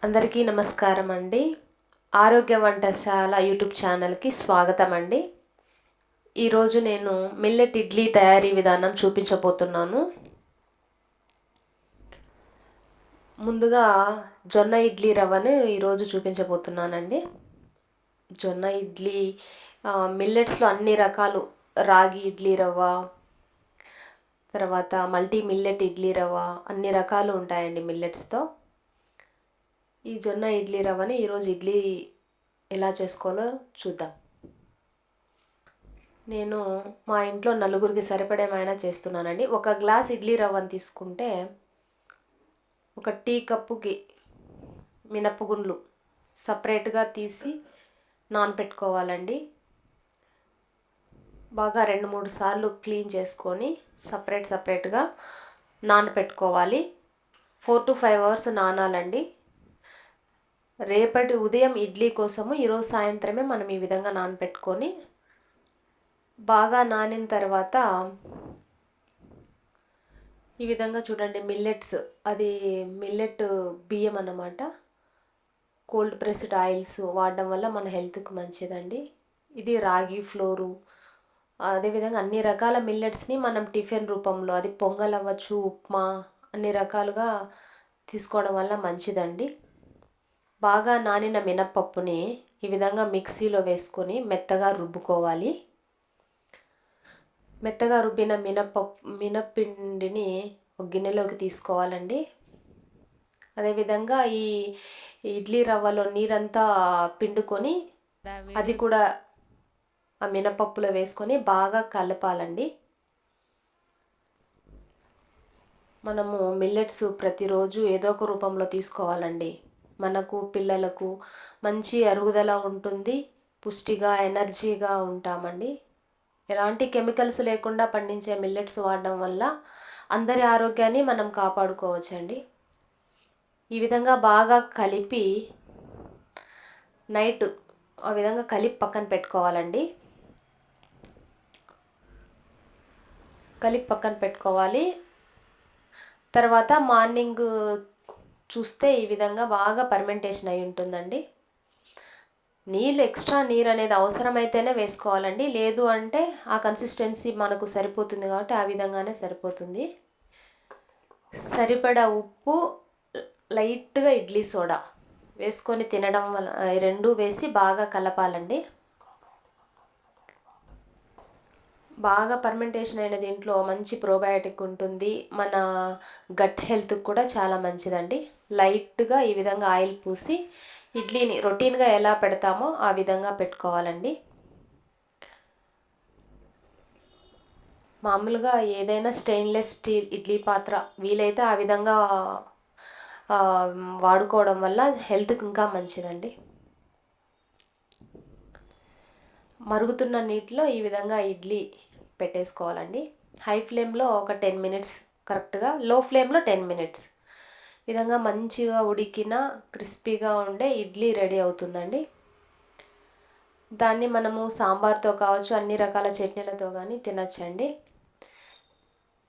అందరికీ నమస్కారం అండి. ఆరోగ్య వంటశాల యూట్యూబ్ ఛానల్కి స్వాగతం అండి. ఈరోజు నేను మిల్లెట్ ఇడ్లీ తయారీ విధానం చూపించబోతున్నాను. ముందుగా జొన్న ఇడ్లీ రవ్వను ఈరోజు చూపించబోతున్నానండి. జొన్న ఇడ్లీ మిల్లెట్స్లో అన్ని రకాలు, రాగి ఇడ్లీ రవ్వ, తర్వాత మల్టీ మిల్లెట్ ఇడ్లీ రవ్వ, అన్ని రకాలు ఉంటాయండి మిల్లెట్స్తో. ఈ జొన్న ఇడ్లీ రవ్వని ఈరోజు ఇడ్లీ ఎలా చేసుకోవాలో చూద్దాం. నేను మా ఇంట్లో నలుగురికి సరిపడేమైనా చేస్తున్నానండి. ఒక గ్లాస్ ఇడ్లీ రవ్వని తీసుకుంటే ఒక టీ కప్పుకి మినపగుండ్లు సపరేట్గా తీసి నానపెట్టుకోవాలండి. బాగా 2-3 సార్లు క్లీన్ చేసుకొని సపరేట్గా నానపెట్టుకోవాలి. 4 to 5 అవర్స్ నానాలండి. రేపటి ఉదయం ఇడ్లీ కోసము ఈరోజు సాయంత్రమే మనం ఈ విధంగా నానపెట్టుకొని బాగా నానిన తర్వాత ఈ విధంగా చూడండి, మిల్లెట్స్, అది మిల్లెట్ బియ్యం అన్నమాట. కోల్డ్ ప్రెస్డ్ ఆయిల్స్ వాడడం వల్ల మన హెల్త్కి మంచిదండి. ఇది రాగి ఫ్లోరు, అదేవిధంగా అన్ని రకాల మిల్లెట్స్ని మనం టిఫిన్ రూపంలో, అది పొంగల్ అవ్వచ్చు, ఉప్మా, అన్ని రకాలుగా తీసుకోవడం వల్ల మంచిదండి. బాగా నానిన మినప్పప్పుని ఈ విధంగా మిక్సీలో వేసుకొని మెత్తగా రుబ్బుకోవాలి. మెత్తగా రుబ్బిన మినప్పిండిని ఒక గిన్నెలోకి తీసుకోవాలండి. అదేవిధంగా ఈ ఇడ్లీ రవ్వలో నీరంతా పిండుకొని అది కూడా ఆ మినపప్పులో వేసుకొని బాగా కలపాలండి. మనము మిల్లెట్స్ ప్రతిరోజు ఏదో ఒక రూపంలో తీసుకోవాలండి. మనకు, పిల్లలకు మంచి అరుగుదల ఉంటుంది, పుష్టిగా ఎనర్జీగా ఉంటామండి. ఎలాంటి కెమికల్స్ లేకుండా పండించే మిల్లెట్స్ వాడడం వల్ల అందరి ఆరోగ్యాన్ని మనం కాపాడుకోవచ్చండి. ఈ విధంగా బాగా కలిపి నైట్ ఆ విధంగా కలిపి పక్కన పెట్టుకోవాలండి. తర్వాత మార్నింగ్ చూస్తే ఈ విధంగా బాగా పర్మెంటేషన్ అయి ఉంటుందండి. ఎక్స్ట్రా నీరు అనేది అవసరమైతేనే వేసుకోవాలండి, లేదు అంటే ఆ కన్సిస్టెన్సీ మనకు సరిపోతుంది కాబట్టి ఆ విధంగానే సరిపోతుంది. సరిపడా ఉప్పు, లైట్గా ఇడ్లీ సోడా వేసుకొని తినడం వల్ల, రెండు వేసి బాగా కలపాలండి. బాగా పర్మెంటేషన్ అయిన దీంట్లో మంచి ప్రోబయాటిక్ ఉంటుంది, మన గట్ హెల్త్కి కూడా చాలా మంచిదండి. లైట్గా ఈ విధంగా ఆయిల్ పూసి ఇడ్లీని రొటీన్గా ఎలా పెడతామో ఆ విధంగా పెట్టుకోవాలండి. మామూలుగా ఏదైనా స్టెయిన్లెస్ స్టీల్ ఇడ్లీ పాత్ర వీలైతే ఆ విధంగా వాడుకోవడం వల్ల హెల్త్కి ఇంకా మంచిదండి. మరుగుతున్న నీటిలో ఈ విధంగా ఇడ్లీ పెట్టేసుకోవాలండి. హై ఫ్లేమ్లో ఒక 10 minutes కరెక్ట్గా, లో ఫ్లేమ్లో 10 minutes. విధంగా మంచిగా ఉడికిన క్రిస్పీగా ఉండే ఇడ్లీ రెడీ అవుతుందండి. దాన్ని మనము సాంబార్తో కావచ్చు, అన్ని రకాల చట్నీలతో కానీ తినచ్చండి.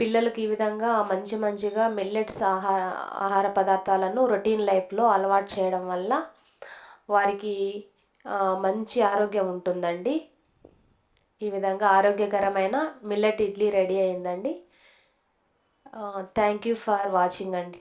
పిల్లలకి ఈ విధంగా మంచిగా మిల్లెట్స్ ఆహార పదార్థాలను రొటీన్ లైఫ్లో అలవాటు చేయడం వల్ల వారికి మంచి ఆరోగ్యం ఉంటుందండి. ఈ విధంగా ఆరోగ్యకరమైన మిల్లెట్ ఇడ్లీ రెడీ అయిందండి. థ్యాంక్ యూ ఫర్ వాచింగ్ అండి.